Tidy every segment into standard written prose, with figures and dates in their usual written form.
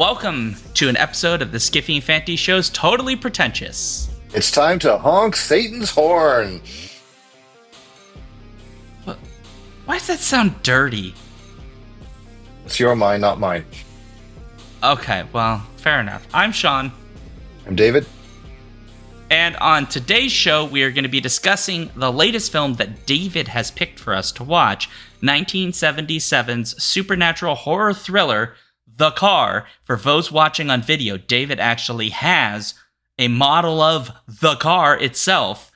Welcome to an episode of the Skiffy and Fanty Show's Totally Pretentious. It's time to honk Satan's horn. What? Why does that sound dirty? It's your mind, not mine. Okay, well, fair enough. I'm Shaun. I'm David. And on today's show, we are going to be discussing the latest film that David has picked for us to watch, 1977's supernatural horror thriller, The Car. For those watching on video, David actually has a model of the car itself,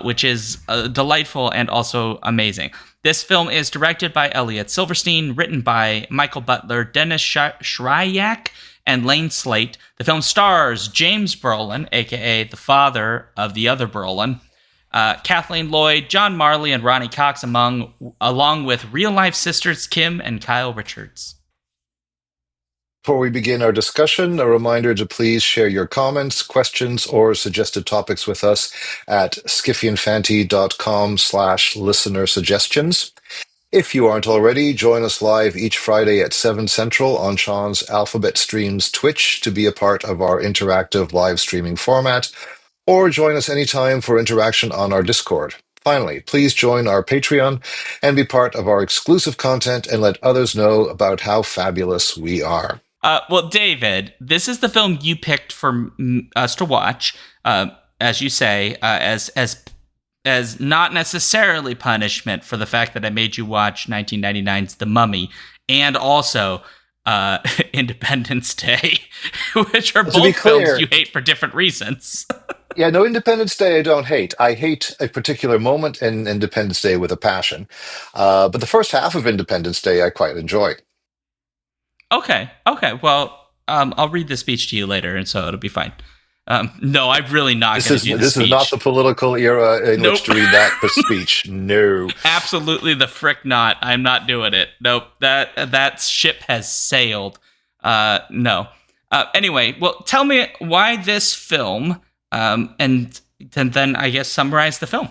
which is delightful and also amazing. This film is directed by Elliot Silverstein, written by Michael Butler, Dennis Shryak, and Lane Slate. The film stars James Brolin, aka the father of the other Brolin, Kathleen Lloyd, John Marley, and Ronnie Cox, along with real-life sisters Kim and Kyle Richards. Before we begin our discussion, a reminder to please share your comments, questions, or suggested topics with us at skiffyandfanty.com/listener suggestions. If you aren't already, join us live each Friday at 7 Central on Shaun's Alphabet Streams Twitch to be a part of our interactive live streaming format, or join us anytime for interaction on our Discord. Finally, please join our Patreon and be part of our exclusive content and let others know about how fabulous we are. Well, David, this is the film you picked for us to watch, as you say, as not necessarily punishment for the fact that I made you watch 1999's The Mummy and also Independence Day, which are both films you hate for different reasons. Yeah, no, Independence Day I don't hate. I hate a particular moment in Independence Day with a passion. But the first half of Independence Day I quite enjoy. Okay. Well, I'll read the speech to you later, and so it'll be fine. No, I'm really not going to do the speech. This is not the political era in which to read that speech. No. Absolutely the frick not. I'm not doing it. Nope. That ship has sailed. No. Anyway, well, tell me why this film, and then I guess summarize the film.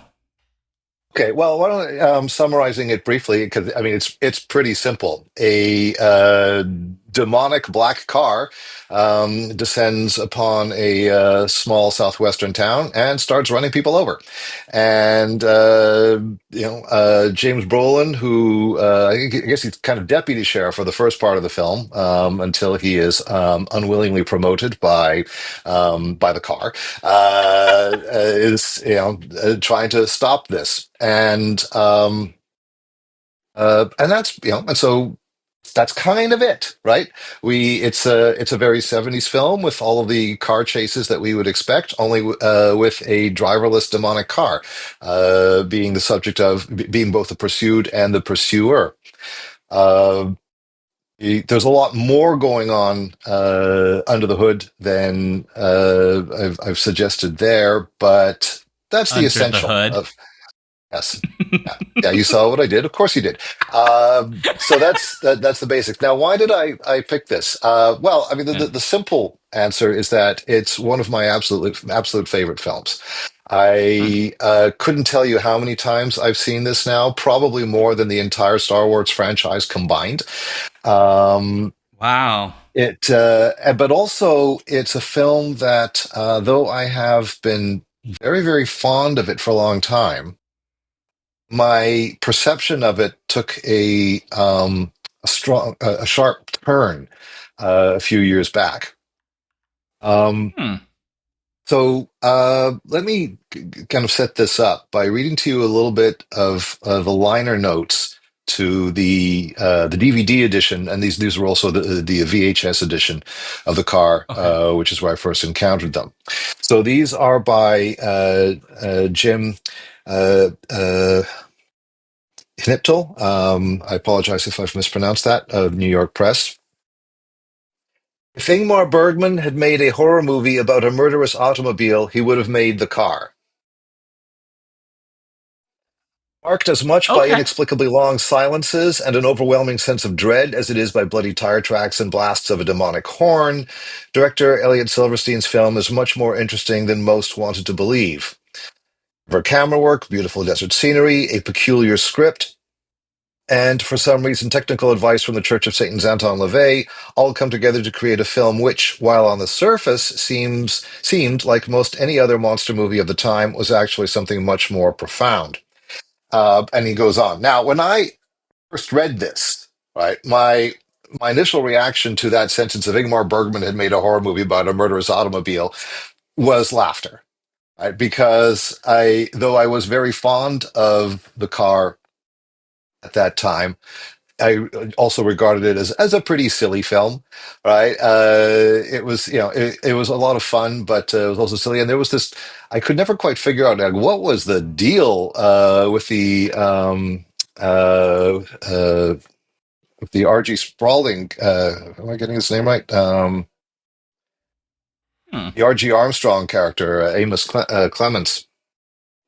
Okay, well, why don't summarizing it briefly, because I mean it's pretty simple. A demonic black car descends upon a small southwestern town and starts running people over. And James Brolin, who I guess he's kind of deputy sheriff for the first part of the film, until he is unwillingly promoted by the car, is trying to stop this. And that's and so that's kind of it, right? It's a very 70s film with all of the car chases that we would expect, only with a driverless demonic car being the subject of being both the pursued and the pursuer. There's a lot more going on under the hood than I've suggested there, but that's the essential of. Yes. Yeah, you saw what I did. Of course you did. So that's the basics. Now, why did I pick this? Well, I mean, the simple answer is that it's one of my absolute favorite films. I couldn't tell you how many times I've seen this now, probably more than the entire Star Wars franchise combined. Wow. But also it's a film that, though I have been very, very fond of it for a long time, my perception of it took a sharp turn a few years back. So let me kind of set this up by reading to you a little bit of the liner notes to the DVD edition, and these were also the VHS edition of the car, which is where I first encountered them. So these are by Jim Kniptel. I apologize if I've mispronounced that, of New York Press. If Ingmar Bergman had made a horror movie about a murderous automobile, he would have made The Car. Marked as much by inexplicably long silences and an overwhelming sense of dread as it is by bloody tire tracks and blasts of a demonic horn, director Elliot Silverstein's film is much more interesting than most wanted to believe. For camera work, beautiful desert scenery, a peculiar script, and for some reason, technical advice from the Church of Saint Anton LaVey all come together to create a film which, while on the surface seemed like most any other monster movie of the time, was actually something much more profound. And he goes on. Now, when I first read this, right, my initial reaction to that sentence of Ingmar Bergman had made a horror movie about a murderous automobile was laughter, right? Because though I was very fond of the car at that time, I also regarded it as a pretty silly film, right? It was, it was a lot of fun, but it was also silly. And there was this, I could never quite figure out like, what was the deal with the R.G. Sprawling. Am I getting his name right? Hmm. The R.G. Armstrong character, Amos Clements,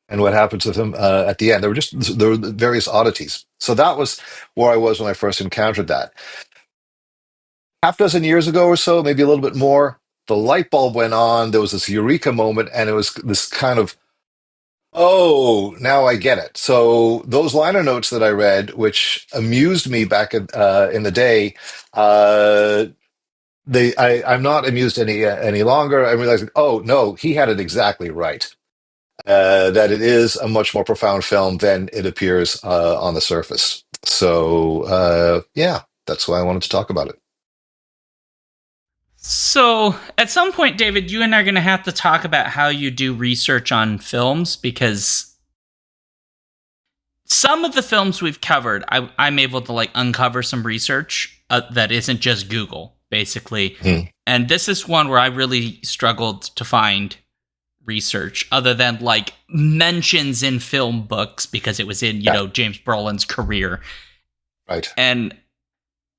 and what happens with him at the end. There were various oddities. So that was where I was when I first encountered that. Half dozen years ago or so, maybe a little bit more, the light bulb went on. There was this eureka moment, and it was this kind of, oh, now I get it. So those liner notes that I read, which amused me back in the day, I'm not amused any longer. I'm realizing, oh no, he had it exactly right. That it is a much more profound film than it appears on the surface. So yeah, that's why I wanted to talk about it. So, at some point, David, you and I are going to have to talk about how you do research on films, because some of the films we've covered, I'm able to like uncover some research that isn't just Google, basically. And this is one where I really struggled to find research other than like mentions in film books, because it was in, you know, James Brolin's career. Right. And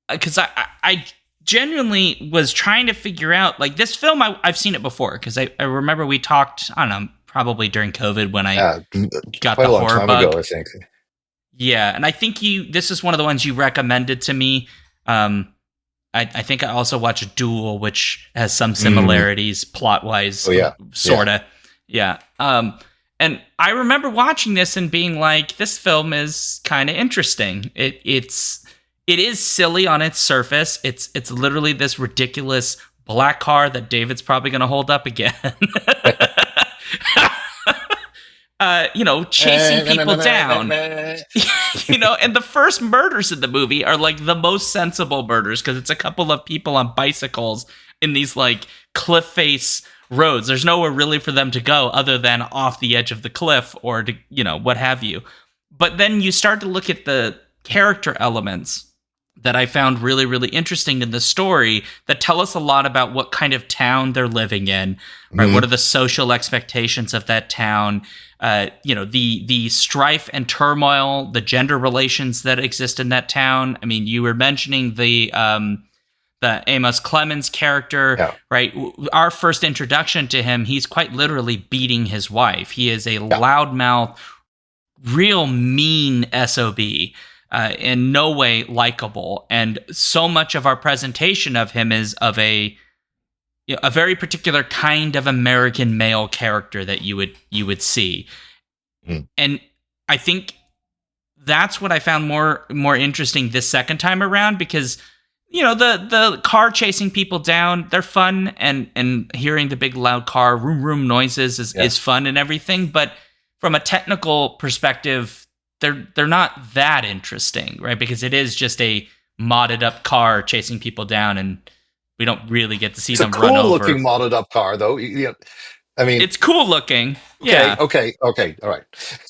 because I genuinely was trying to figure out, like, this film, I've seen it before, because I remember we talked, I don't know, probably during COVID when I got quite the a long horror time bug. ago, I think. Yeah, and I think this is one of the ones you recommended to me. I think I also watched Duel, which has some similarities plot-wise, sorta. Yeah. And I remember watching this and being like, this film is kind of interesting. It is silly on its surface. It's literally this ridiculous black car that David's probably going to hold up again. Chasing people down. And the first murders in the movie are like the most sensible murders, because it's a couple of people on bicycles in these like cliff face roads. There's nowhere really for them to go other than off the edge of the cliff or to, what have you. But then you start to look at the character elements that I found really, really interesting in the story that tell us a lot about what kind of town they're living in, right? What are the social expectations of that town? The strife and turmoil, the gender relations that exist in that town. I mean, you were mentioning the Amos Clemens character, right? Our first introduction to him, he's quite literally beating his wife. He is a loudmouth, real mean SOB. In no way likable, and so much of our presentation of him is of a very particular kind of American male character that you would see, and I think that's what I found more interesting this second time around, because the car chasing people down, they're fun, and hearing the big loud car room noises is fun and everything, but from a technical perspective, they're not that interesting, right? Because it is just a modded up car chasing people down, and we don't really get to see them run over. It's a cool looking modded up car, though. I mean, it's cool looking. Okay, all right.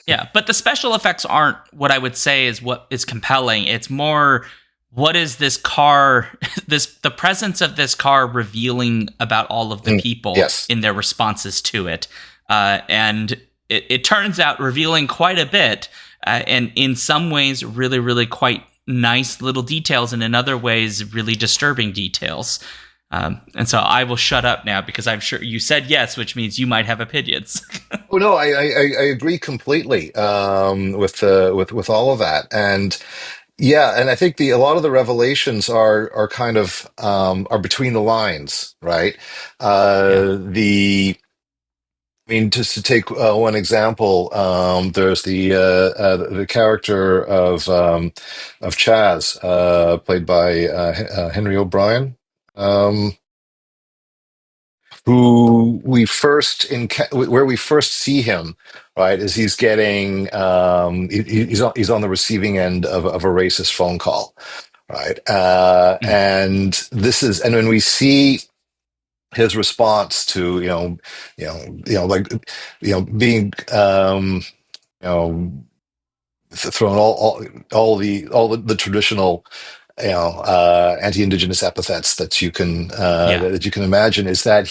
Yeah, but the special effects aren't what I would say is what is compelling. It's more, what is this car, the presence of this car revealing about all of the people in their responses to it. And it turns out revealing quite a bit. And in some ways, really, really quite nice little details, and in other ways, really disturbing details. And so I will shut up now, because I'm sure you said yes, which means you might have opinions. Oh no, I agree completely with all of that, and and I think a lot of the revelations are kind of are between the lines, right? I mean, just to take one example, there's the character of Chaz, played by Henry O'Brien, um, who where we first see him, right, is he's getting he's on the receiving end of a racist phone call, right, Mm. and when we see his response to like being you know thrown all the traditional anti-indigenous epithets that you can Yeah. that you can imagine, is that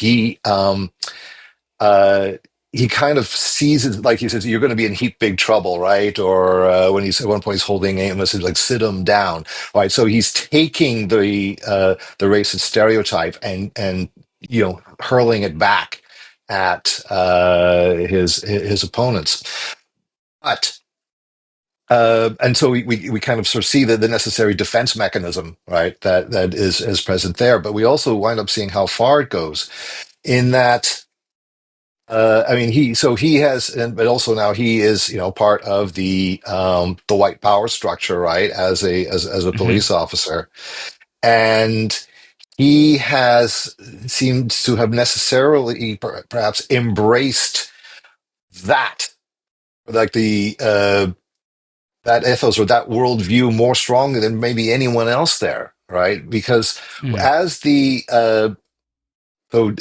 uh he kind of sees it, like he says, you're going to be in heap big trouble, right? Or when he's at one point he's holding Amos, he's like, sit him down, right? So he's taking the racist stereotype and hurling it back at his opponents. But and so we kind of sort of see the necessary defense mechanism, right? That is present there. But we also wind up seeing how far it goes, in that I mean, he has, but also now he is, part of the white power structure, right? As a Hmm. police officer, and he has seemed to have necessarily perhaps embraced that, like that ethos or that worldview more strongly than maybe anyone else there, right? Because Mm. as the so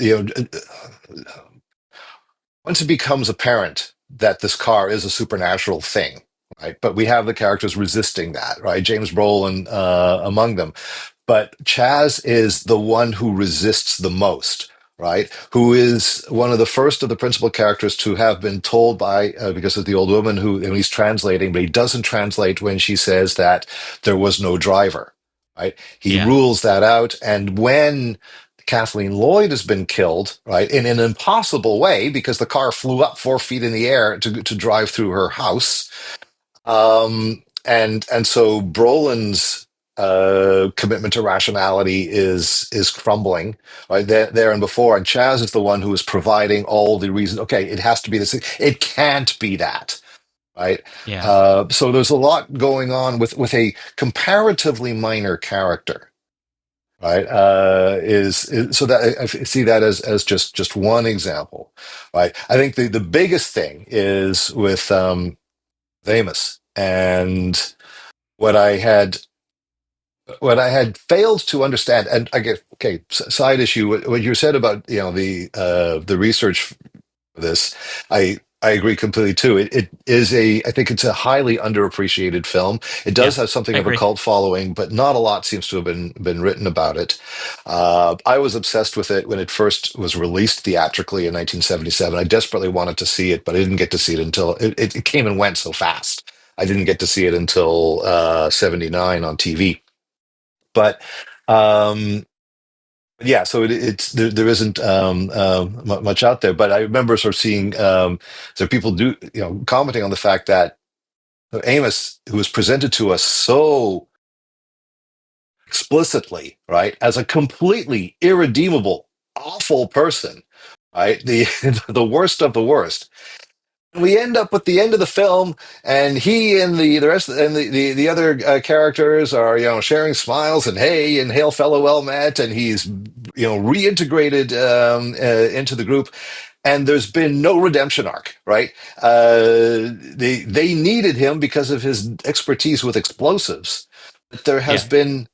once it becomes apparent that this car is a supernatural thing, right? But we have the characters resisting that, right? James Brolin among them. But Chaz is the one who resists the most, right? Who is one of the first of the principal characters to have been told by, because of the old woman who, and he's translating, but he doesn't translate when she says that there was no driver, right? He Yeah. rules that out. And when Kathleen Lloyd has been killed, right, in an impossible way because the car flew up 4 feet in the air to drive through her house, and so Brolin's commitment to rationality is crumbling, right, there and before, and Chaz is the one who is providing all the reason. Okay, it has to be this. It can't be that, right? Yeah. So there's a lot going on with a comparatively minor character, right? Is so that I see that as just one example, right? I think the biggest thing is with Amos, and what I had failed to understand. And I get, okay, side issue, what you said about the research for this, I agree completely too. It is I think it's a highly underappreciated film. It does Yeah. have something I of a agree. cult following, but not a lot seems to have been written about it. I was obsessed with it when it first was released theatrically in 1977. I desperately wanted to see it, but I didn't get to see it until it came and went so fast. I didn't get to see it until 79 on TV. But yeah, so it's there isn't much out there. But I remember sort of seeing so people do commenting on the fact that Amos, who was presented to us so explicitly, right, as a completely irredeemable, awful person, right, the the worst of the worst. We end up with the end of the film, and he and the rest and the other characters are sharing smiles and hey and hail fellow well met, and he's reintegrated into the group, and there's been no redemption arc, right? They needed him because of his expertise with explosives, but there has Yeah. been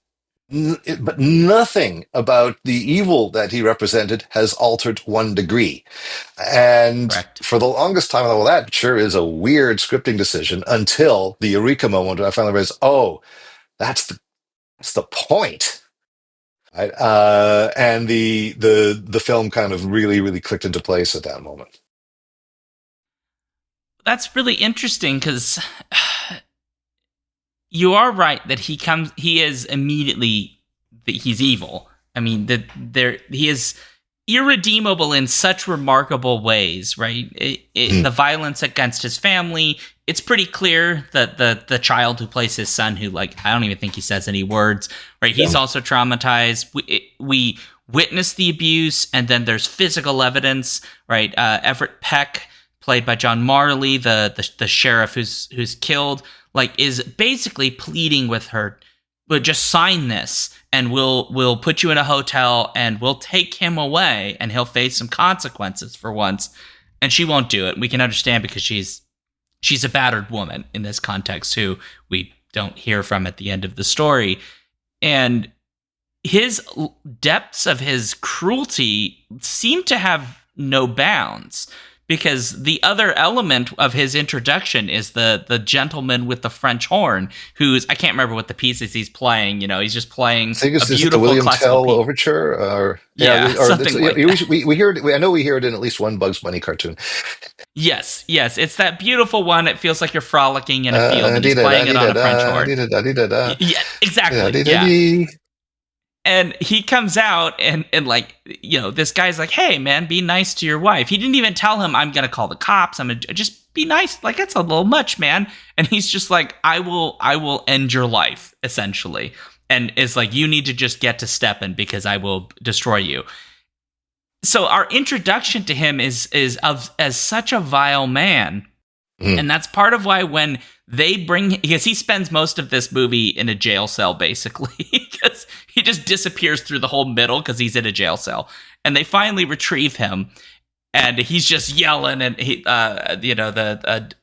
but nothing about the evil that he represented has altered 1 degree. And Correct. for the longest time, I thought, well, that sure is a weird scripting decision, until the eureka moment when I finally realized, oh, that's the point. Right? And the film kind of really clicked into place at that moment. That's really interesting because you are right that he is immediately he's evil. I mean, he is irredeemable in such remarkable ways, right? Mm. The violence against his family, it's pretty clear that the child who plays his son, who, like, I don't even think he says any words, right? He's Yeah. also traumatized. We witnessed the abuse, and then there's physical evidence, right? Everett Peck, played by John Marley, the sheriff who's killed, like, is basically pleading with her, but just sign this and we'll put you in a hotel and we'll take him away and he'll face some consequences for once. And she won't do it. We can understand because she's a battered woman in this context who we don't hear from at the end of the story. And his depths of his cruelty seem to have no bounds, because the other element of his introduction is the gentleman with the French horn, who's, I can't remember what the piece is he's playing. You know, he's just playing a beautiful the William classical Tell overture, or something like that. We hear it. I know we hear it in at least one Bugs Bunny cartoon. Yes, it's that beautiful one. It feels like you're frolicking in a field, and he's playing it on a French horn. Yeah, exactly. Yeah. And he comes out and like, you know, this guy's like, hey, man, be nice to your wife. He didn't even tell him, I'm going to call the cops. I'm going to just be nice. Like, that's a little much, man. And he's just like, I will end your life, essentially. And is like, you need to just get to stepping because I will destroy you. So our introduction to him is as such a vile man. And that's part of why when they because he spends most of this movie in a jail cell, basically, because he just disappears through the whole middle because he's in a jail cell. And they finally retrieve him, and he's just yelling, and he, Chaz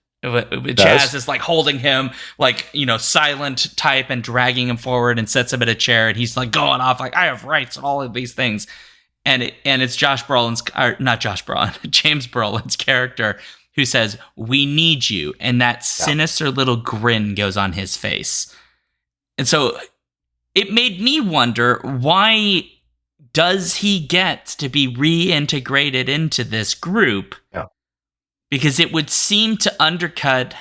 is like holding him, like, you know, silent type, and dragging him forward and sets him in a chair, and he's like going off like, I have rights and all of these things. And it's James Brolin's character who says, we need you. And that sinister little grin goes on his face. And so it made me wonder, why does he get to be reintegrated into this group? Yeah. Because it would seem to undercut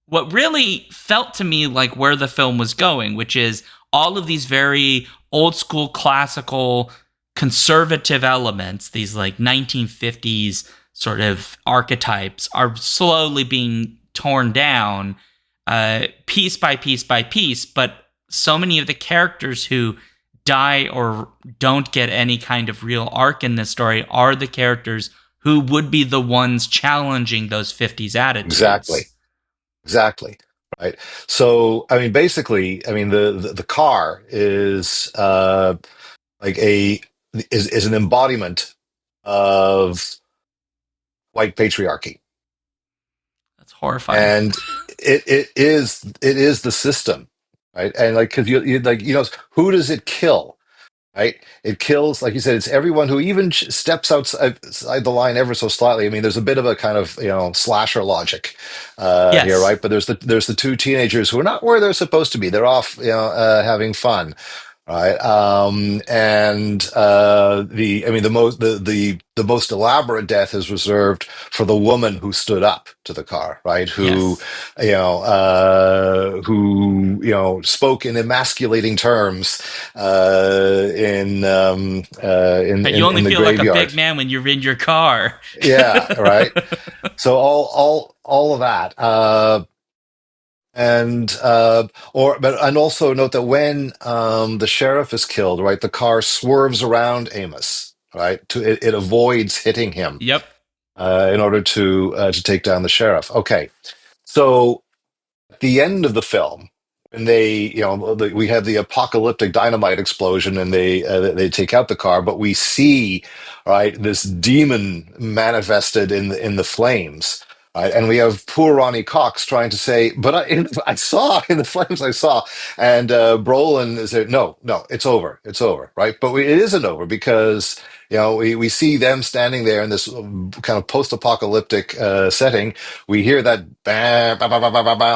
what really felt to me like where the film was going, which is all of these very old school, classical, conservative elements, these like 1950s sort of archetypes, are slowly being torn down piece by piece by piece. But so many of the characters who die or don't get any kind of real arc in this story are the characters who would be the ones challenging those 50s attitudes. Exactly. Right. So, I mean, basically, I mean, the car is is an embodiment of white patriarchy. That's horrifying. And it is the system, right? And like, because you like, you know, who does it kill? Right? It kills, like you said, it's everyone who even steps outside the line ever so slightly. I mean, there's a bit of a kind of, you know, slasher logic here, right? But there's the two teenagers who are not where they're supposed to be. They're off, you know, having fun, right? The most elaborate death is reserved for the woman who stood up to the car, right? Who spoke in emasculating terms in you only the feel graveyard. Like a big man when you're in your car. Yeah, right. So all of that. And also note that when the sheriff is killed, right, the car swerves around Amos, right? It avoids hitting him. Yep. In order to take down the sheriff. Okay, so at the end of the film, when we have the apocalyptic dynamite explosion, and they take out the car, but we see, right, this demon manifested in the flames. And we have poor Ronnie Cox trying to say, but I saw in the flames, I saw. And Brolin said, no, it's over, right? But it isn't over, because, you know, we see them standing there in this kind of post-apocalyptic setting. We hear that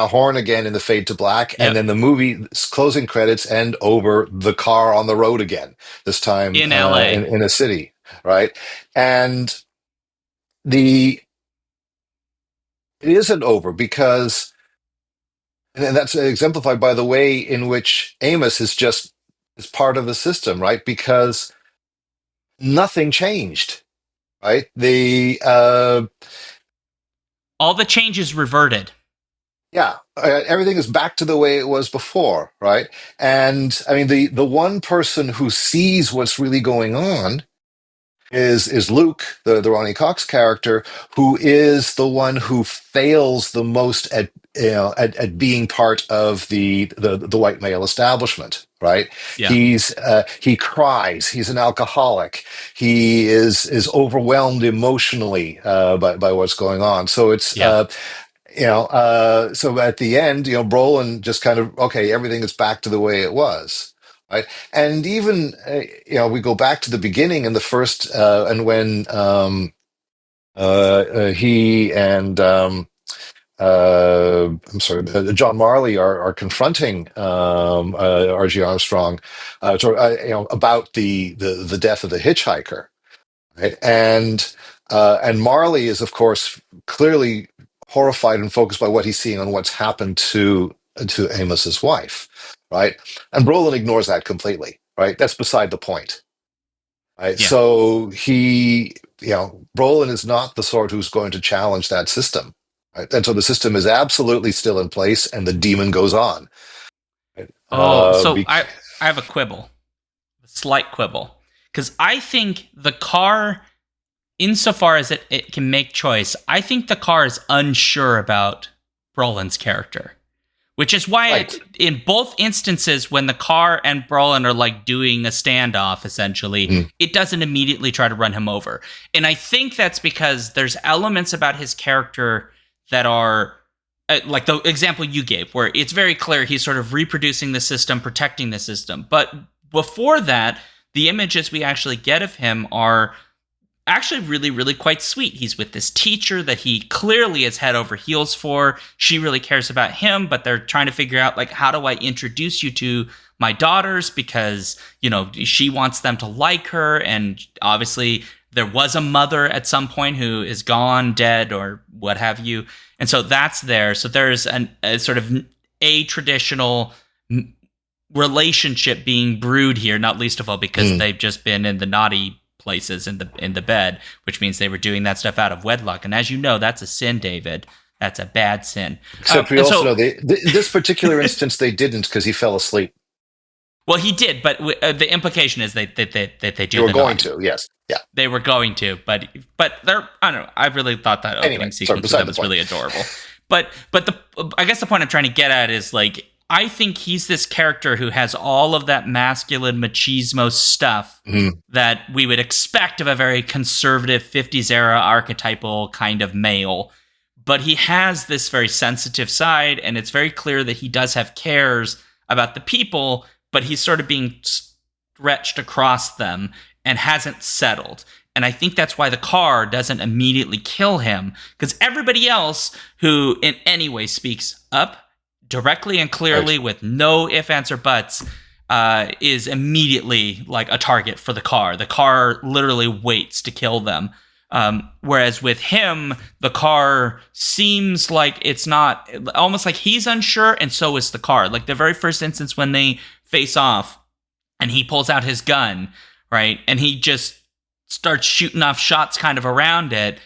horn again in the fade to black, and then the movie's closing credits end over the car on the road again, this time in LA. In a city, right? And it isn't over because, and that's exemplified by the way in which Amos is part of the system, right? Because nothing changed, right? All the changes reverted. Yeah, everything is back to the way it was before, right? And I mean, the one person who sees what's really going on is Luke, the Ronnie Cox character, who is the one who fails the most at at being part of the white male establishment. Right? Yeah. He cries. He's an alcoholic. He is overwhelmed emotionally by what's going on. So it's Yeah. so at the end, Brolin just kind of, okay, everything is back to the way it was, right? And even, we go back to the beginning in the first, and when he and, I'm sorry, John Marley are confronting R.G. Armstrong, about the death of the hitchhiker, right? And Marley is, of course, clearly horrified and focused by what he's seeing on what's happened to Amos's wife, right? And Brolin ignores that completely, right? That's beside the point, right? Yeah. So Brolin is not the sort who's going to challenge that system, right? And so the system is absolutely still in place, and the demon goes on. Right? I have a quibble, a slight quibble, because I think the car, insofar as it can make choice, I think the car is unsure about Brolin's character, which is why right. in both instances, when the car and Brolin are like doing a standoff, essentially, it doesn't immediately try to run him over. And I think that's because there's elements about his character that are like the example you gave, where it's very clear he's sort of reproducing the system, protecting the system. But before that, the images we actually get of him are actually really, really quite sweet. He's with this teacher that he clearly is head over heels for. She really cares about him, but they're trying to figure out, like, how do I introduce you to my daughters? Because, she wants them to like her. And obviously there was a mother at some point who is gone, dead, or what have you. And so that's there. So there's a sort of a traditional relationship being brewed here, not least of all because they've just been in the naughty places in the bed, which means they were doing that stuff out of wedlock. And as you know, that's a sin, David. That's a bad sin. Except we also know this particular instance they didn't, because he fell asleep. Well, he did, but the implication is they do. They were going to, yes, yeah. They were going to, but they're, I don't know. I really thought that opening sequence with them was really adorable. But I guess the point I'm trying to get at is, like, I think he's this character who has all of that masculine machismo stuff that we would expect of a very conservative 50s era archetypal kind of male. But he has this very sensitive side, and it's very clear that he does have cares about the people, but he's sort of being stretched across them and hasn't settled. And I think that's why the car doesn't immediately kill him, because everybody else who in any way speaks up directly and clearly with no ifs, ands, or buts is immediately like a target for the car. The car literally waits to kill them. Whereas with him, the car seems like it's not, almost like he's unsure, and so is the car. Like the very first instance when they face off and he pulls out his gun, right? And he just starts shooting off shots kind of around it.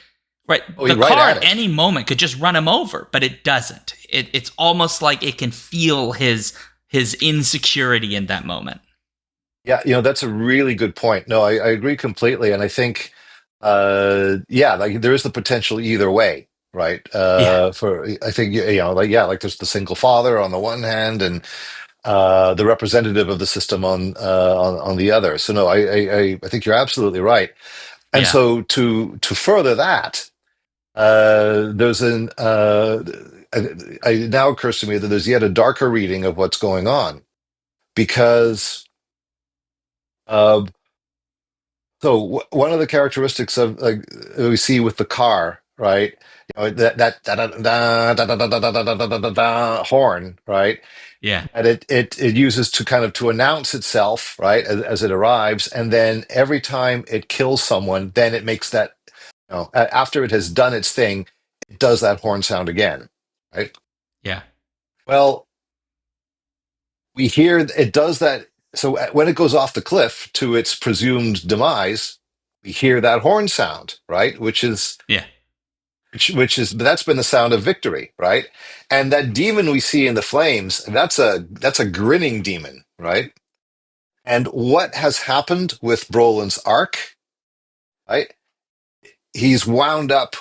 Right, the car at any moment could just run him over, but it doesn't. It's almost like it can feel his insecurity in that moment. Yeah, that's a really good point. No, I agree completely, and I think, like there is the potential either way, right? For I think like there's the single father on the one hand, and the representative of the system on the other. So no, I think you're absolutely right. And so to further that. There's it now occurs to me that there's yet a darker reading of what's going on, because one of the characteristics of, like, we see with the car, right? That horn, right? Yeah. And it uses to kind of to announce itself, right, as it arrives, and then every time it kills someone, then it makes that. After it has done its thing, it does that horn sound again, right? Yeah. Well, we hear it does that. So when it goes off the cliff to its presumed demise, we hear that horn sound, right? Which is that's been the sound of victory, right? And that demon we see in the flames, that's a grinning demon, right? And what has happened with Brolin's arc, right? He's wound up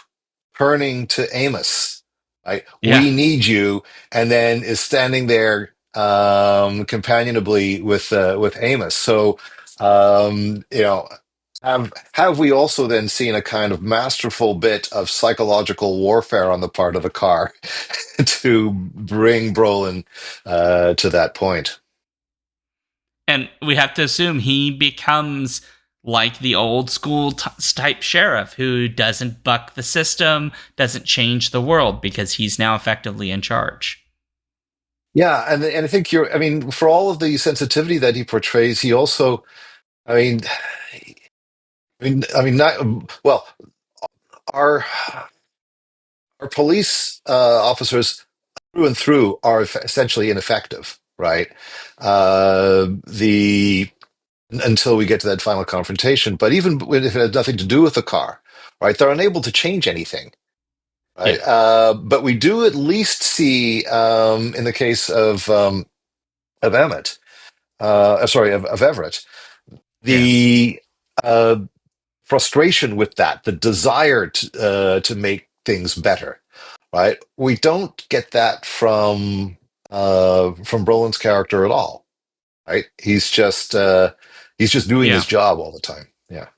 turning to Amos, right? Yeah. We need you, and then is standing there companionably with Amos. So you know, have we also then seen a kind of masterful bit of psychological warfare on the part of the car to bring Brolin to that point? And we have to assume he becomes like the old school type sheriff who doesn't buck the system, doesn't change the world because he's now effectively in charge. Yeah, and I think I mean, for all of the sensitivity that he portrays, he also, I mean, not well. Our our police officers through and through are essentially ineffective, right? The Until we get to that final confrontation, but even if it has nothing to do with the car, right? They're unable to change anything, Yeah. right? But we do at least see, in the case of Emmett, sorry, of Everett, Yeah. the uh, frustration with that, the desire to make things better, right? We don't get that from Brolin's character at all, right? He's just doing Yeah. his job all the time. Yeah,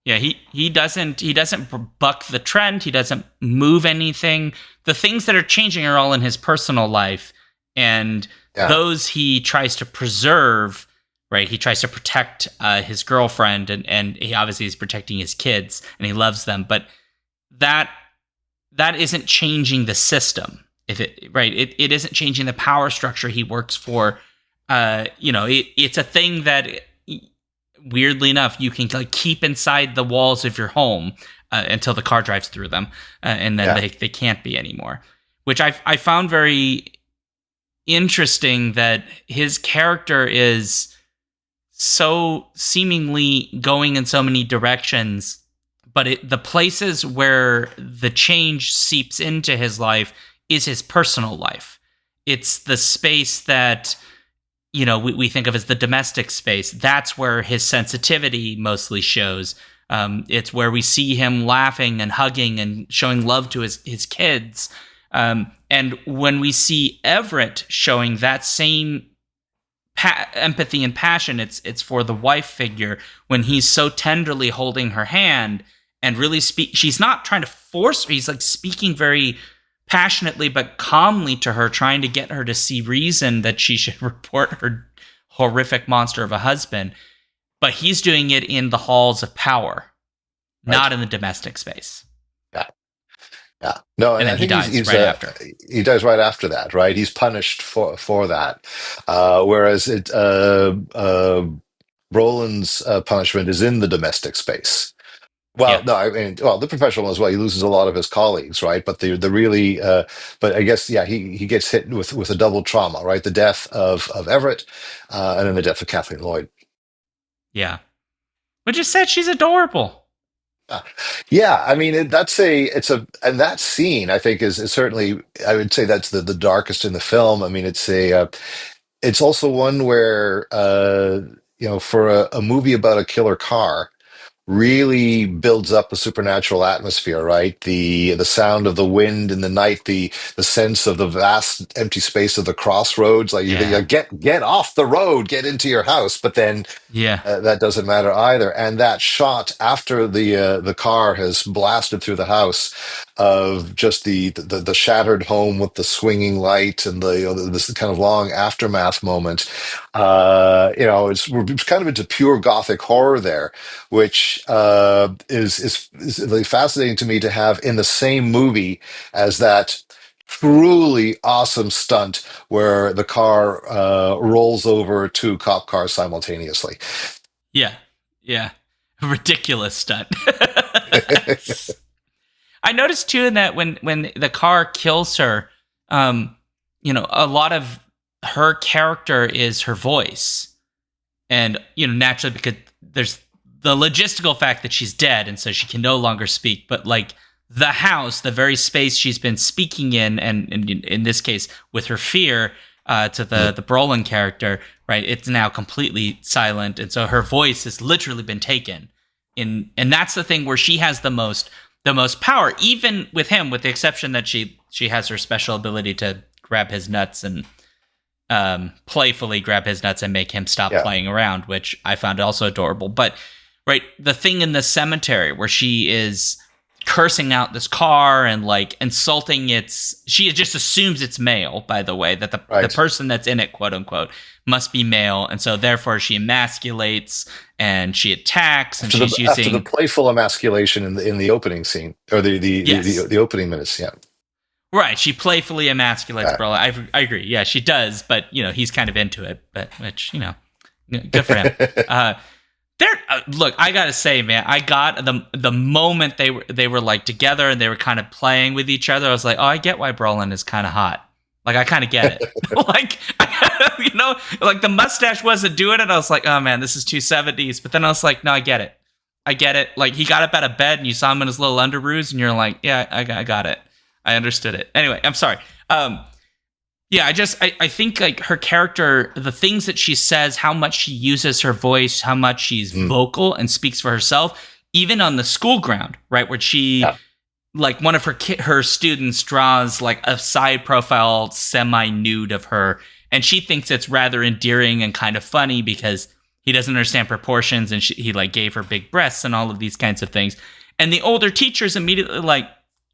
Yeah, he doesn't buck the trend. He doesn't move anything. The things that are changing are all in his personal life, and yeah, those he tries to preserve. Right, he tries to protect his girlfriend, and he obviously is protecting his kids, and he loves them. But that isn't changing the system. It isn't changing the power structure he works for. It's a thing that, weirdly enough, you can like keep inside the walls of your home until the car drives through them, and then yeah, they can't be anymore. Which I found very interesting, that his character is so seemingly going in so many directions, but the places where the change seeps into his life is his personal life. It's the space that we think of as the domestic space. That's where his sensitivity mostly shows. It's where we see him laughing and hugging and showing love to his kids. And when we see Everett showing that same empathy and passion, it's for the wife figure, when he's so tenderly holding her hand and really she's not trying to force her. He's like speaking very passionately but calmly to her, trying to get her to see reason that she should report her horrific monster of a husband. But he's doing it in the halls of power, right. not in the domestic space. Yeah, yeah. No, And and then I he think dies right after. he dies right after that, right? He's punished for that, whereas Brolin's punishment is in the domestic space. Well, Yeah. no, I mean, well, the professional as well. He loses a lot of his colleagues, right? But the really, but I guess, yeah, he gets hit with a double trauma, right? The death of Everett, and then the death of Kathleen Lloyd. Yeah. But just said she's adorable. Yeah, I mean, and that scene I think is certainly, I would say that's the darkest in the film. I mean, it's also one where for a movie about a killer car, really builds up a supernatural atmosphere, right? The sound of the wind in the night, the sense of the vast empty space of the crossroads. Like you get off the road, get into your house, but then Yeah. that doesn't matter either. And that shot after the car has blasted through the house, of just the shattered home with the swinging light and this kind of long aftermath moment. We're kind of into pure gothic horror there, which is really fascinating to me to have in the same movie as that truly awesome stunt where the car rolls over two cop cars simultaneously. Yeah. Yeah. Ridiculous stunt. I noticed too in that when the car kills her, a lot of her character is her voice. And, naturally, because there's the logistical fact that she's dead and so she can no longer speak, but like the house, the very space she's been speaking in, and in this case with her fear to the Brolin character, right? It's now completely silent, and so her voice has literally been taken. And that's the thing where she has the most power, even with him, with the exception that she has her special ability to grab his nuts and playfully grab his nuts and make him stop playing around, which I found also adorable. But right, the thing in the cemetery where she is cursing out this car and like insulting she just assumes it's male, by the way, that the person that's in it, quote unquote, must be male, and so therefore she emasculates and she attacks, and she's using after the playful emasculation in the opening scene, or the opening minutes. Right, she playfully emasculates Brolin. I agree. Yeah, she does, but he's kind of into it. But which good for him. Look, I gotta say, man, I got the moment they were like together and they were kind of playing with each other. I was like, oh, I get why Brolin is kind of hot. Like, I kind of get it. Like, like the mustache wasn't doing it. I was like, oh man, this is 270s. But then I was like, no, I get it. Like, he got up out of bed and you saw him in his little underoos, and you're like, yeah, I got it. I understood it. Anyway, I'm sorry. Yeah, I think like her character, the things that she says, how much she uses her voice, how much she's vocal and speaks for herself, even on the school ground, right? Where she, like one of her students draws like a side profile semi-nude of her, and she thinks it's rather endearing and kind of funny because he doesn't understand proportions, and he like gave her big breasts and all of these kinds of things. And the older teacher's immediately like,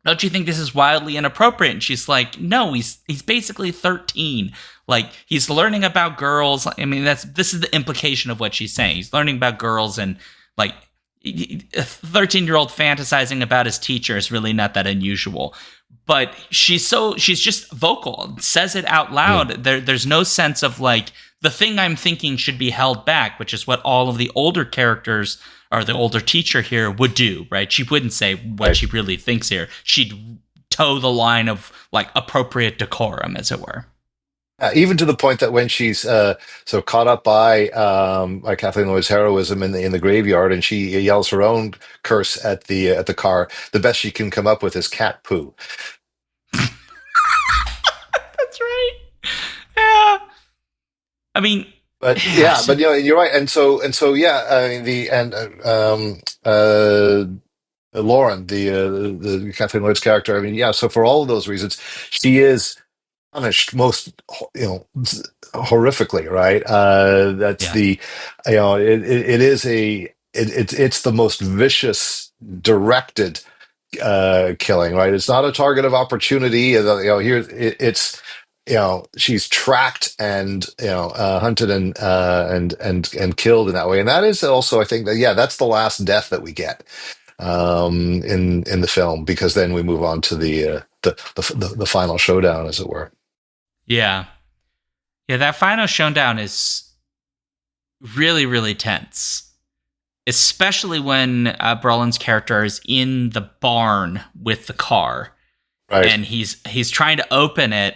don't you think this is wildly inappropriate? And she's like, no, he's basically 13. Like, he's learning about girls. I mean, this is the implication of what she's saying. He's learning about girls, and like a 13-year-old fantasizing about his teacher is really not that unusual. But she's just vocal, says it out loud. There's no sense of like, the thing I'm thinking should be held back, which is what all of the older characters or the older teacher here would do, right? She wouldn't say what she really thinks here. She'd toe the line of like appropriate decorum, as it were. Even to the point that when she's so caught up by Kathleen Lloyd's heroism in the graveyard, and she yells her own curse at the car, the best she can come up with is cat poo. That's right. Yeah. I mean, but but you're right, and so yeah. I mean, Lauren, the Kathleen Lloyd's character. I mean, yeah. So for all of those reasons, she is punished most, horrifically, right? That's the, it is it's the most vicious directed killing, right? It's not a target of opportunity. Here it's. She's tracked and hunted and killed in that way, and that is also, I think, that's the last death that we get in the film, because then we move on to the final showdown, as it were. Yeah, that final showdown is really, really tense, especially when Brolin's character is in the barn with the car, right? And he's trying to open it.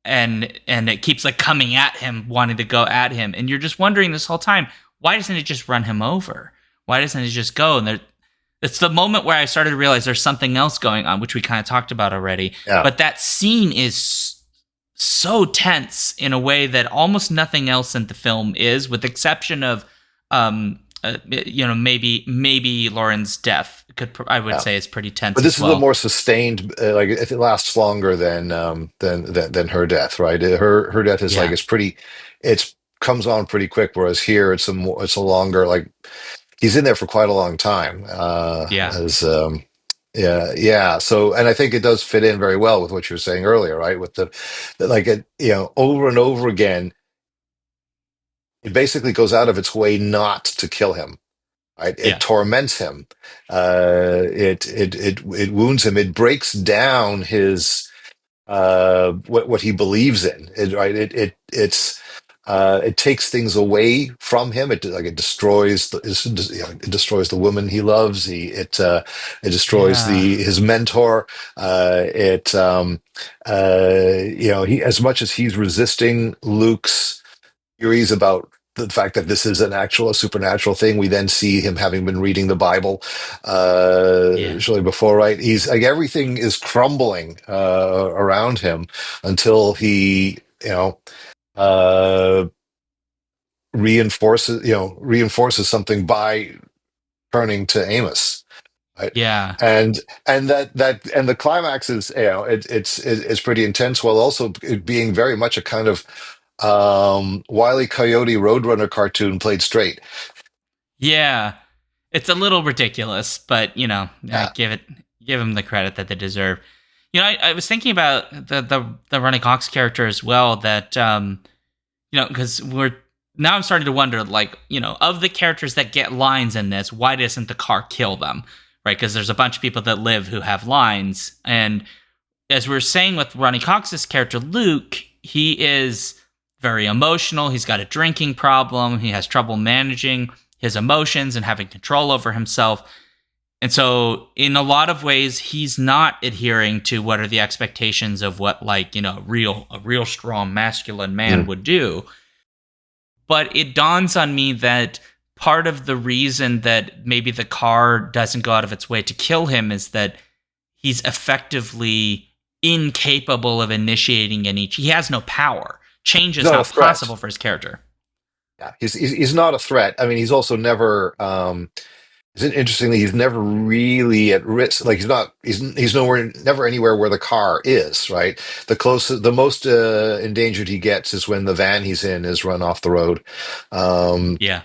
And it keeps like coming at him, wanting to go at him, and you're just wondering this whole time, why doesn't it just run him over? Why doesn't it just go? And it's the moment where I started to realize there's something else going on, which we kind of talked about already. Yeah. But that scene is so tense in a way that almost nothing else in the film is, with the exception of maybe Lauren's death. I would say is pretty tense. But this is a more sustained. Like, it lasts longer than her death, right? Her death is like, it's pretty. It comes on pretty quick, whereas here it's a longer. Like, he's in there for quite a long time. So, and I think it does fit in very well with what you were saying earlier, right? With over and over again, it basically goes out of its way not to kill him. Right? It torments him. It wounds him. It breaks down his what he believes in. It takes things away from him. It destroys it destroys the woman he loves. It destroys his mentor. He, as much as he's resisting Luke's theories about the fact that this is a supernatural thing. We then see him having been reading the Bible Yeah. shortly before, right? He's like everything is crumbling around him until he, uh, reinforces something by turning to Amos. Right. Yeah. And the climax is, it's pretty intense, while also it being very much a kind of Wile E. Coyote Roadrunner cartoon played straight. Yeah. It's a little ridiculous, but Yeah. give them the credit that they deserve. I was thinking about the Ronnie Cox character as well. That because now I'm starting to wonder, like, of the characters that get lines in this, why doesn't the car kill them? Right? Because there's a bunch of people that live who have lines, and as we were saying with Ronnie Cox's character Luke, he is very emotional. He's got a drinking problem. He has trouble managing his emotions and having control over himself. And so in a lot of ways, he's not adhering to what are the expectations of what, like, a real strong masculine man would do. But it dawns on me that part of the reason that maybe the car doesn't go out of its way to kill him is that he's effectively incapable of initiating any. He has no power. Change is not possible for his character. Yeah, he's not a threat. I mean, he's also never. Interestingly, he's never really at risk. Like he's never anywhere where the car is. Right. The most endangered he gets is when the van he's in is run off the road. Yeah.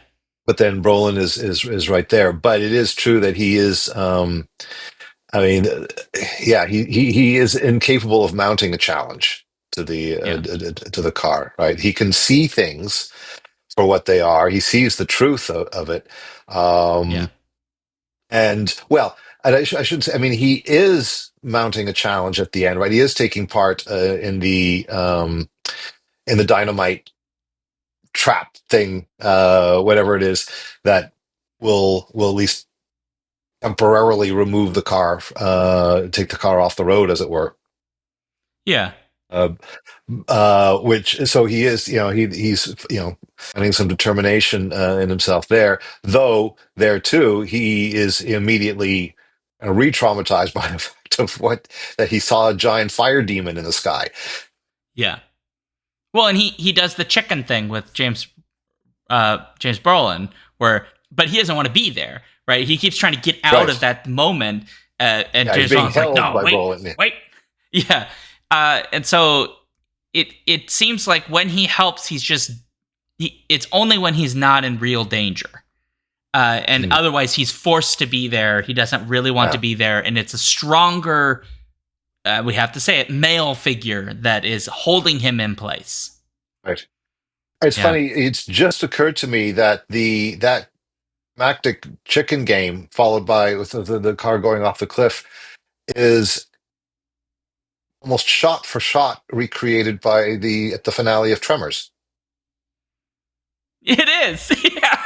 But then Brolin is right there. But it is true that he is. I mean, yeah, he is incapable of mounting a challenge to the car. Right. He can see things for what they are. He sees the truth of it. And well, and I shouldn't say. I mean, he is mounting a challenge at the end, right? He is taking part in the dynamite trap thing, whatever it is that will at least temporarily remove the car, take the car off the road, as it were. Yeah. Which so he is, he's having some determination in himself there. Though there too, he is immediately re-traumatized by the fact of that he saw a giant fire demon in the sky. Yeah. Well, and he does the chicken thing with James Brolin, but he doesn't want to be there, right? He keeps trying to get out of that moment, and James Brolin's like, "No, wait." Yeah, and so it seems like when he helps, it's only when he's not in real danger, and otherwise he's forced to be there. He doesn't really want to be there, and it's a stronger, we have to say it, male figure that is holding him in place. Right. It's funny. It's just occurred to me that that climactic chicken game followed by with the car going off the cliff is almost shot for shot recreated by at the finale of Tremors. It is. Yeah.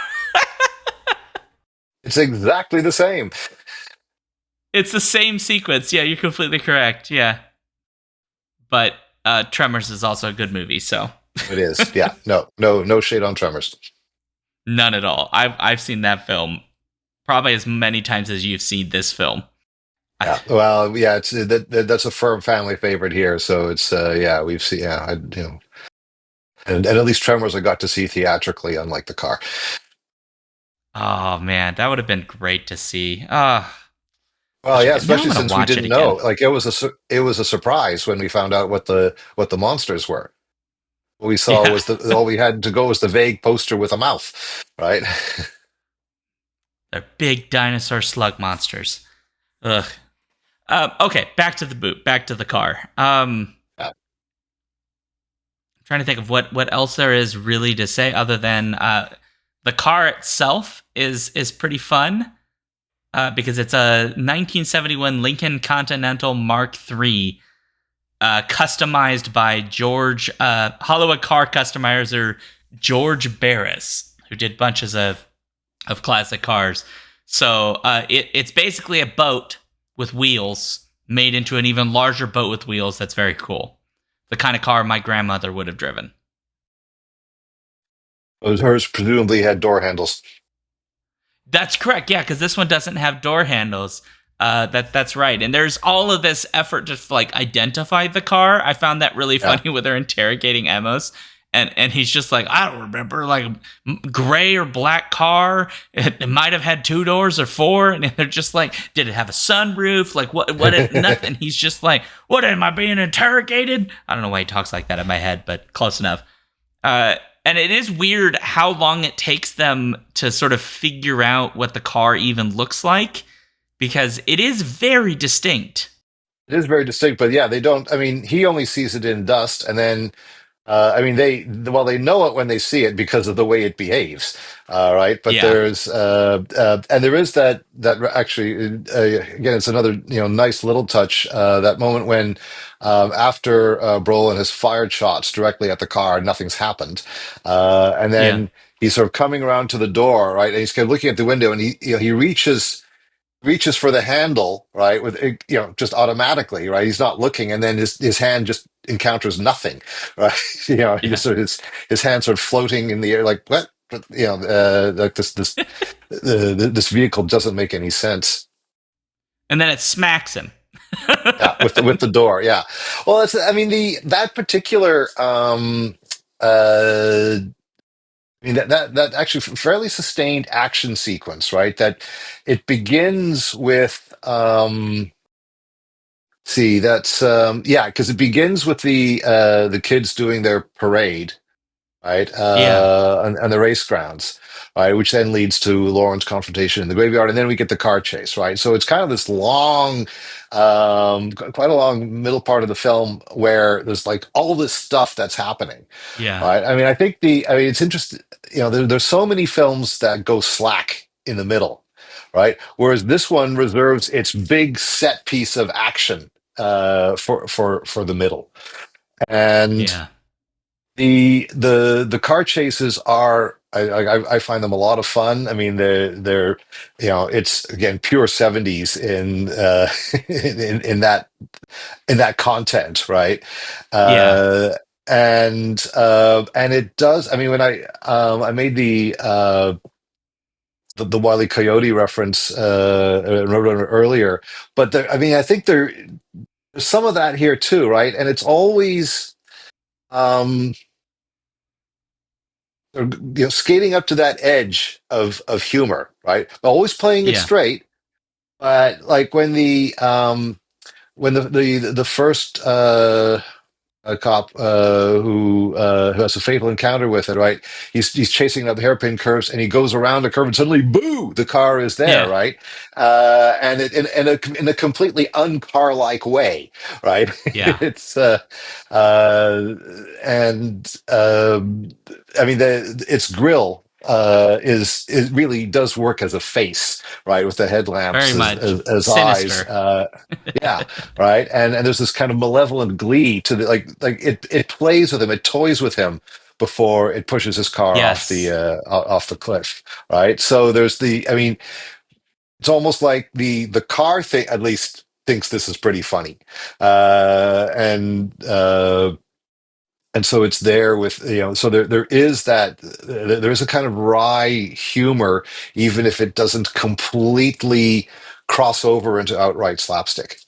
It's exactly the same. It's the same sequence. Yeah, you're completely correct. Yeah. But Tremors is also a good movie, so. It is. Yeah. No shade on Tremors. None at all. I've seen that film probably as many times as you've seen this film. Yeah. Well, yeah, it's that's a firm family favorite here. So it's we've seen and at least Tremors I got to see theatrically, unlike the car. Oh man, that would have been great to see. Well, yeah, especially since we didn't know. Like it was a surprise when we found out what the monsters were. What we saw was all we had to go was the vague poster with a mouth, right? They're big dinosaur slug monsters. Ugh. Okay, back to the car. I'm trying to think of what else there is really to say other than the car itself is pretty fun because it's a 1971 Lincoln Continental Mark III, customized by Hollywood car customizer George Barris, who did bunches of classic cars. So it's basically a boat with wheels made into an even larger boat with wheels. That's very cool. The kind of car my grandmother would have driven. Hers presumably had door handles. That's correct. Yeah, because this one doesn't have door handles. That's right. And there's all of this effort to like identify the car. I found that really Yeah. funny with her interrogating Amos. And he's just like, I don't remember, like gray or black car. It might have had 2 doors or 4. And they're just like, did it have a sunroof? Like what? Nothing. He's just like, what, am I being interrogated? I don't know why he talks like that in my head, but close enough. And it is weird how long it takes them to sort of figure out what the car even looks like, because it is very distinct. It is very distinct, but yeah, they don't. I mean, he only sees it in dust, and then I mean, they know it when they see it because of the way it behaves, right? But Yeah. and there is that actually again, it's another nice little touch. That moment when after Brolin has fired shots directly at the car, nothing's happened, and Yeah. then he's sort of coming around to the door, right? And he's kind of looking at the window, and he reaches for the handle, right, with just automatically, right? He's not looking, and then his hand just encounters nothing, right? He Yeah. just sort of his hand sort of floating in the air, like what? Like this vehicle doesn't make any sense. And then it smacks him. Yeah, with the door, yeah. Well, I mean that particular I mean that actually fairly sustained action sequence, right? That it begins with see that's yeah, because it begins with the kids doing their parade, right? Yeah. On the race grounds, right? Which then leads to Lauren's confrontation in the graveyard, and then we get the car chase, right? So it's kind of this long, quite a long middle part of the film where there's like all this stuff that's happening, Yeah. right? I mean, I mean, it's interesting, there's so many films that go slack in the middle, right? Whereas this one reserves its big set piece of action for the middle. And Yeah. the car chases are I find them a lot of fun. I mean they're it's again pure 70s in that content, right? Yeah. Uh, and it does. I mean when I made the Wile E. Coyote reference Roadrunner earlier, but I mean I think there's some of that here too, right? And it's always um or, skating up to that edge of humor, right? Always playing it Yeah. straight, but like when the first a cop who has a fatal encounter with it, right? He's chasing up the hairpin curves, and he goes around the curve, and suddenly, boo! The car is there, Yeah. right? And it in a completely uncar-like way, right? Yeah. It's and I mean its grill is it really does work as a face, right, with the Very headlamps much as eyes. sinister. Yeah, right. And there's this kind of malevolent glee to the like it plays with him, it toys with him before it pushes his car Yes. off the cliff, right? So there's I mean, it's almost like the car thing at least thinks this is pretty funny, and so it's there with so there is there is a kind of wry humor, even if it doesn't completely cross over into outright slapstick.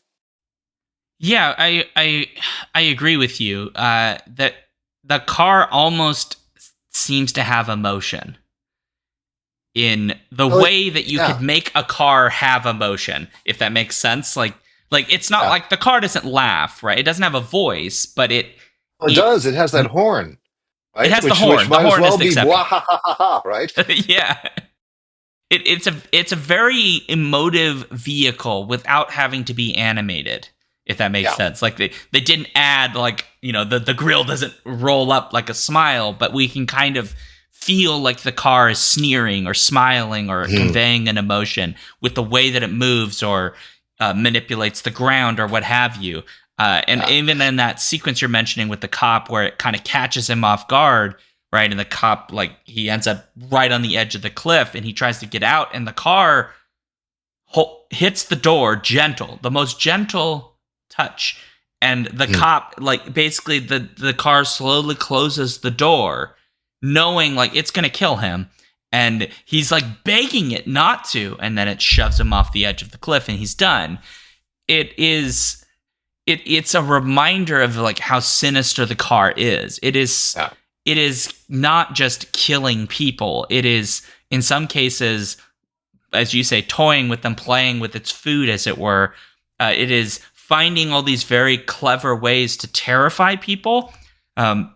Yeah, I agree with you. That the car almost seems to have emotion in the Well, way that you yeah, could make a car have emotion, if that makes sense. Like it's not yeah. like the car doesn't laugh, right? It doesn't have a voice, but Well, it it does. It has that horn, it right? has the Which horn. The might as horn is well the be exception. blah ha ha ha ha, right? Yeah. It's a very emotive vehicle without having to be animated, if that makes Yeah. sense. Like they didn't add like, the grill doesn't roll up like a smile, but we can kind of feel like the car is sneering or smiling or Mhm. conveying an emotion with the way that it moves or manipulates the ground or what have you. And Yeah. even in that sequence you're mentioning with the cop where it kind of catches him off guard, right? And the cop, like, he ends up right on the edge of the cliff and he tries to get out, and the car hits the door gentle, the most gentle touch. And the Mhm. cop, like, basically the car slowly closes the door, knowing like it's going to kill him. And he's like begging it not to. And then it shoves him off the edge of the cliff and he's done. It's a reminder of like how sinister the car is. It is not just killing people. It is, in some cases, as you say, toying with them, playing with its food, as it were. It is finding all these very clever ways to terrify people. I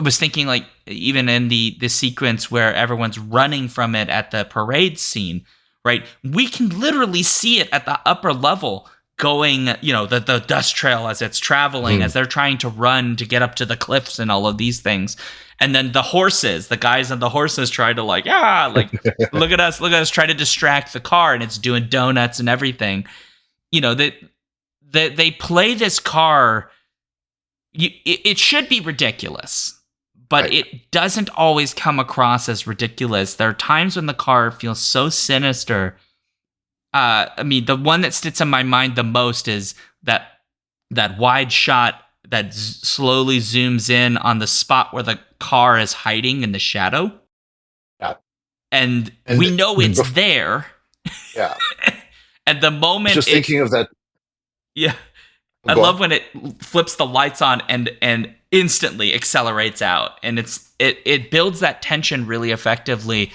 was thinking, like, even in the sequence where everyone's running from it at the parade scene, right? We can literally see it at the upper level going, the dust trail as it's traveling, as they're trying to run to get up to the cliffs and all of these things. And then the guys on the horses try to look at us try to distract the car, and it's doing donuts and everything. They play this car. It should be ridiculous, but right. It doesn't always come across as ridiculous. There are times when the car feels so sinister. The one that sticks in my mind the most is that wide shot that slowly zooms in on the spot where the car is hiding in the shadow. Yeah. And we know it's there. Yeah. And the moment just thinking of that. Yeah. I love when it flips the lights on and instantly accelerates out. And it builds that tension really effectively.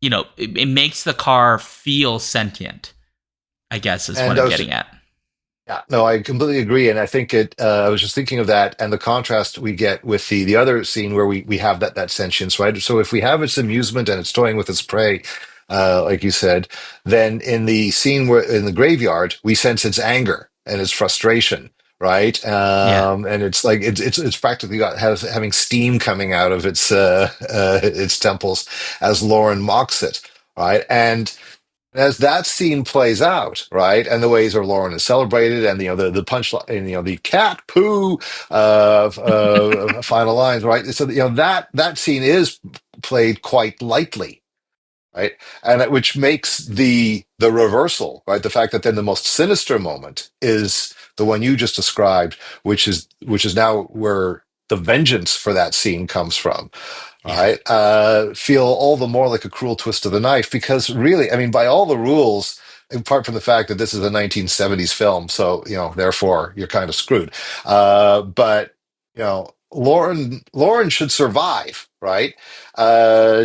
It makes the car feel sentient, I guess, is what I'm getting at. Yeah, no, I completely agree. And I think I was just thinking of that and the contrast we get with the other scene where we have that sentience, right? So if we have its amusement and it's toying with its prey, like you said, then in the scene where in the graveyard, we sense its anger and its frustration, right? And it's like it's practically having steam coming out of its temples as Lauren mocks it, right? And as that scene plays out, right, and the ways where Lauren is celebrated, and the punchline, and the cat poo final lines, right? So that scene is played quite lightly, right, and which makes the reversal, right, the fact that then the most sinister moment is the one you just described, which is now where the vengeance for that scene comes from. Right, feel all the more like a cruel twist of the knife, because really, by all the rules, apart from the fact that this is a 1970s film, so therefore you're kind of screwed. But Lauren should survive, right?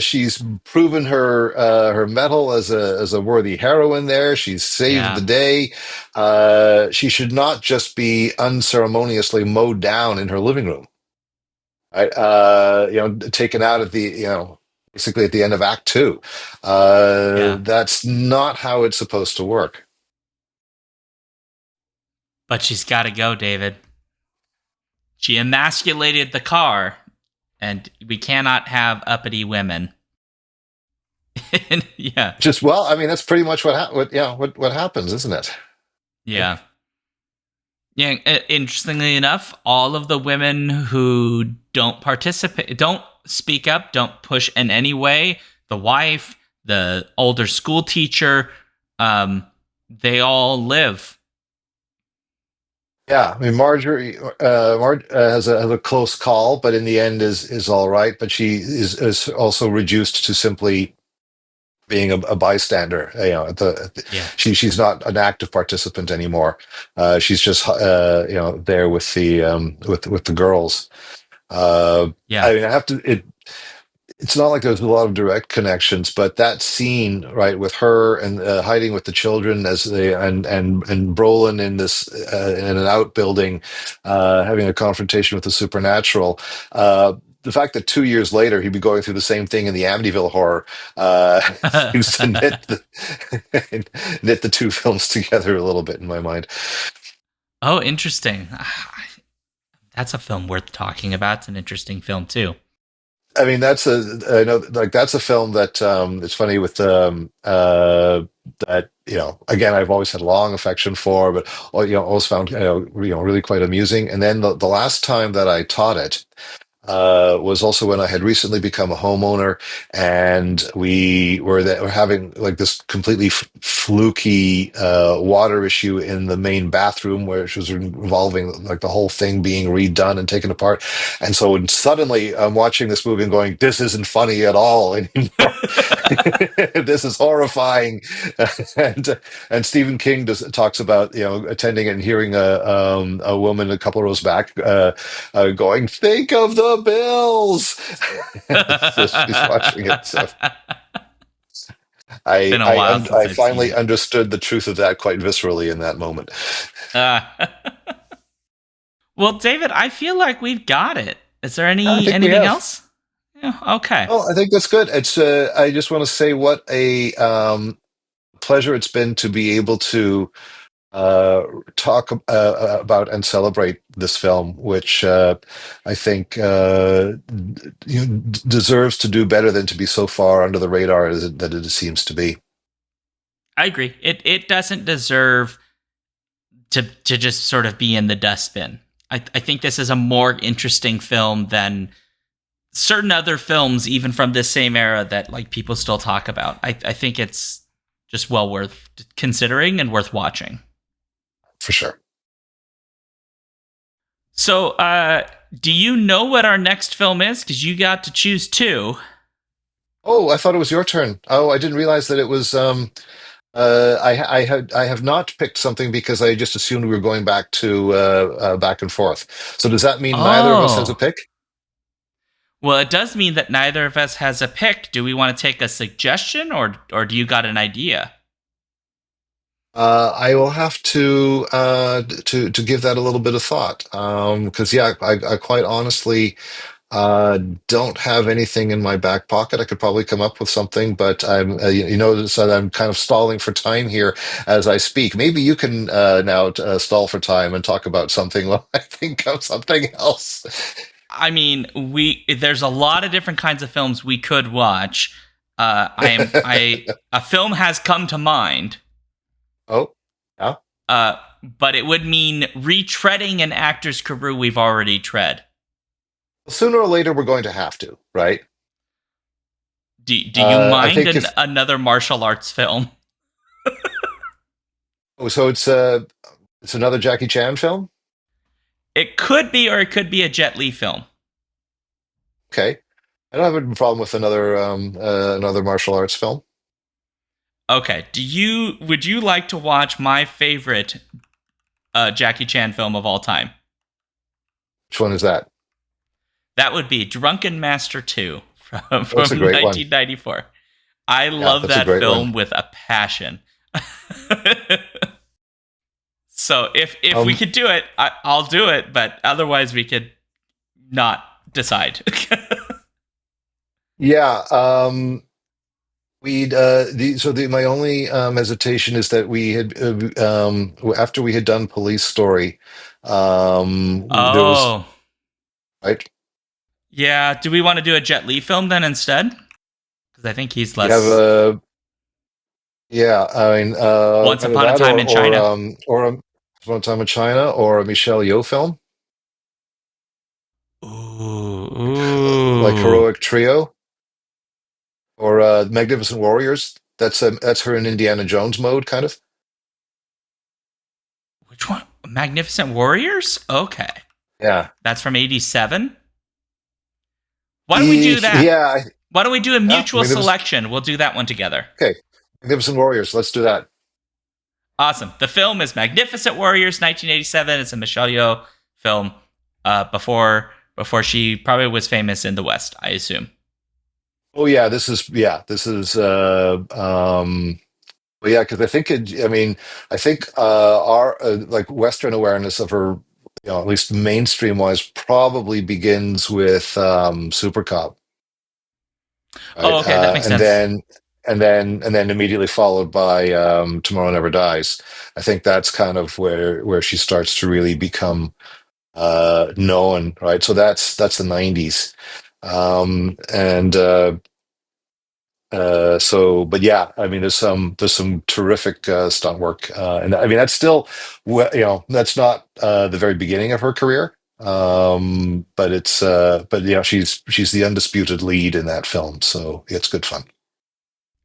She's proven her mettle as a worthy heroine. There, she's saved the day. She should not just be unceremoniously mowed down in her living room. Right, taken out at basically at the end of Act 2. That's not how it's supposed to work. But she's got to go, David. She emasculated the car, and we cannot have uppity women. Yeah. That's pretty much what happens, isn't it? Yeah. Yeah, interestingly enough, all of the women who don't participate, don't speak up, don't push in any way, the wife, the older school teacher, they all live. Yeah, Marjorie has a close call, but in the end is all right. But she is also reduced to simply being a bystander. She's not an active participant anymore. She's just there with the girls. I have to. It's not like there's a lot of direct connections, but that scene, right, with her and hiding with the children and Brolin in this in an outbuilding, having a confrontation with the supernatural. The fact that 2 years later he'd be going through the same thing in the Amityville Horror seems to knit the two films together a little bit in my mind. Oh, interesting. That's a film worth talking about. It's an interesting film too. That's a film that it's funny with that again, I've always had a long affection for, but always found really quite amusing. And then the last time that I taught it, was also when I had recently become a homeowner, and we're having like this completely fluky water issue in the main bathroom, which was involving like the whole thing being redone and taken apart. And so when suddenly I'm watching this movie and going, "This isn't funny at all anymore. This is horrifying." and and Stephen King talks about attending it and hearing a woman a couple of rows back. Going, think of the bills. So she's watching it. So Been a while since I I've seen finally it. understood the truth of that quite viscerally in that moment. Uh, well, David, I feel like we've got it. Is there I think we anything have. else? Yeah, okay. Oh, I think that's good. It's. I just want to say what a pleasure it's been to be able to uh, talk about and celebrate this film, which I think deserves to do better than to be so far under the radar that it seems to be. I agree. It doesn't deserve to just sort of be in the dustbin. I think this is a more interesting film than certain other films, even from this same era, that like people still talk about. I think it's just well worth considering and worth watching. For sure. So, do you know what our next film is? Because you got to choose two. Oh, I thought it was your turn. Oh, I didn't realize that it was. I have not picked something because I just assumed we were going back to back and forth. So does that mean neither of us has a Oh. pick? Well, it does mean that neither of us has a pick. Do we want to take a suggestion, or do you got an idea? I will have to give that a little bit of thought. Because yeah, I quite honestly don't have anything in my back pocket. I could probably come up with something, but I'm so I'm kind of stalling for time here as I speak. Maybe you can now stall for time and talk about something while I think of something else. I mean, there's a lot of different kinds of films we could watch. A film has come to mind. Oh, yeah. But it would mean retreading an actor's career we've already tread. Sooner or later, we're going to have to, right? Do you I mind think if another martial arts film? oh, so it's another Jackie Chan film. It could be, or it could be a Jet Li film. Okay, I don't have a problem with another martial arts film. Okay. Would you like to watch my favorite Jackie Chan film of all time? Which one is that? That would be Drunken Master 2 Oh, it's a from great one. 1994. I Yeah, love that's a that great film one. with a passion. So if we Um, could do it, I'll do it, but otherwise we could not decide. yeah. My only hesitation is that we had after we had done Police Story, there was Oh. right. Yeah, do we want to do a Jet Li film then instead? Because I think he's We have less yeah. I mean, Once either Upon a that Time in China. or One Time in China or a Michelle Yeoh film Ooh, like ooh. Heroic Trio or Magnificent Warriors. That's her in Indiana Jones mode, kind of. Which one? Magnificent Warriors? Okay. Yeah. That's from 87. Why don't we do that? Yeah. Why don't we do a Yeah. mutual selection? We'll do that one together. Okay. Magnificent Warriors. Let's do that. Awesome. The film is Magnificent Warriors, 1987. It's a Michelle Yeoh film before she probably was famous in the West, I assume. Oh yeah, this is well, yeah, because I think I mean, I think our like Western awareness of her, at least mainstream wise, probably begins with Super Cop, Oh, right? okay, that makes And sense. then immediately followed by Tomorrow Never Dies. I think that's kind of where she starts to really become known, right? So that's the '90s, and but yeah, I mean, there's some terrific stunt work, and I mean that's still, that's not the very beginning of her career, But she's the undisputed lead in that film, so it's good fun.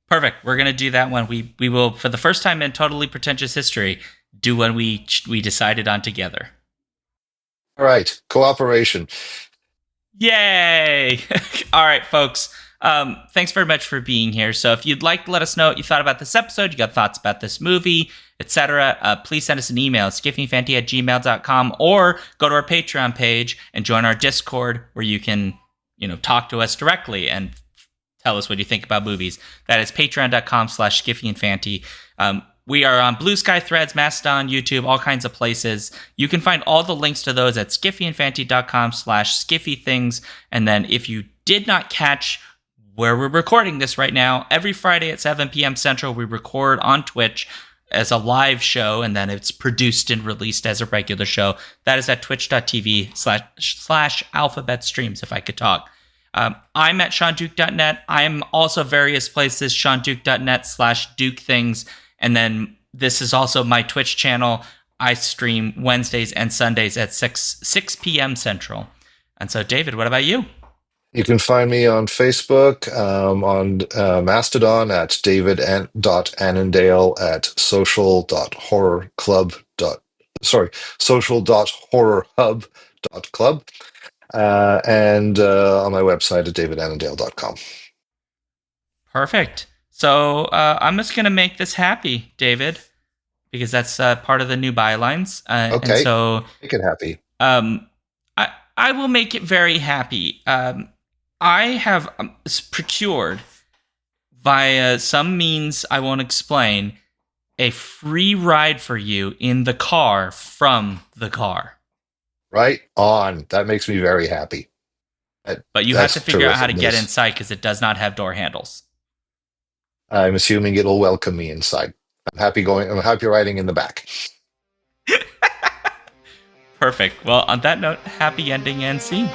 Perfect. We're gonna do that one. We will, for the first time in Totally Pretentious history, do one we decided on together. All right, cooperation. Yay! All right, folks. Thanks very much for being here. So if you'd like to let us know what you thought about this episode, you got thoughts about this movie, etc., please send us an email at skiffyfanty@gmail.com, or go to our Patreon page and join our Discord, where you can, talk to us directly and tell us what you think about movies. That is patreon.com/skiffyandfanty. We are on Blue Sky, Threads, Mastodon, YouTube, all kinds of places. You can find all the links to those at skiffyandfanty.com/skiffythings. And then if you did not catch where we're recording this right now, every Friday at 7 p.m. Central, we record on Twitch as a live show, and then it's produced and released as a regular show. That is at twitch.tv/alphabet streams, if I could talk. I'm at ShaunDuke.net. I'm also various places, ShaunDuke.net/DukeThings. And then this is also my Twitch channel. I stream Wednesdays and Sundays at 6 p.m. Central. And so, David, what about you? You can find me on Facebook, on Mastodon at david.annandale, at social.horrorhub.club, and on my website at davidannandale.com. Perfect. So I'm just going to make this happy, David, because that's part of the new bylines. Okay, and so make it happy. I will make it very happy. I have procured, via some means I won't explain, a free ride for you in the car from the car. Right on. That makes me very happy. But you have to figure out how to get inside, because it does not have door handles. I'm assuming it'll welcome me inside. I'm happy riding in the back. Perfect. Well, on that note, happy ending and scene.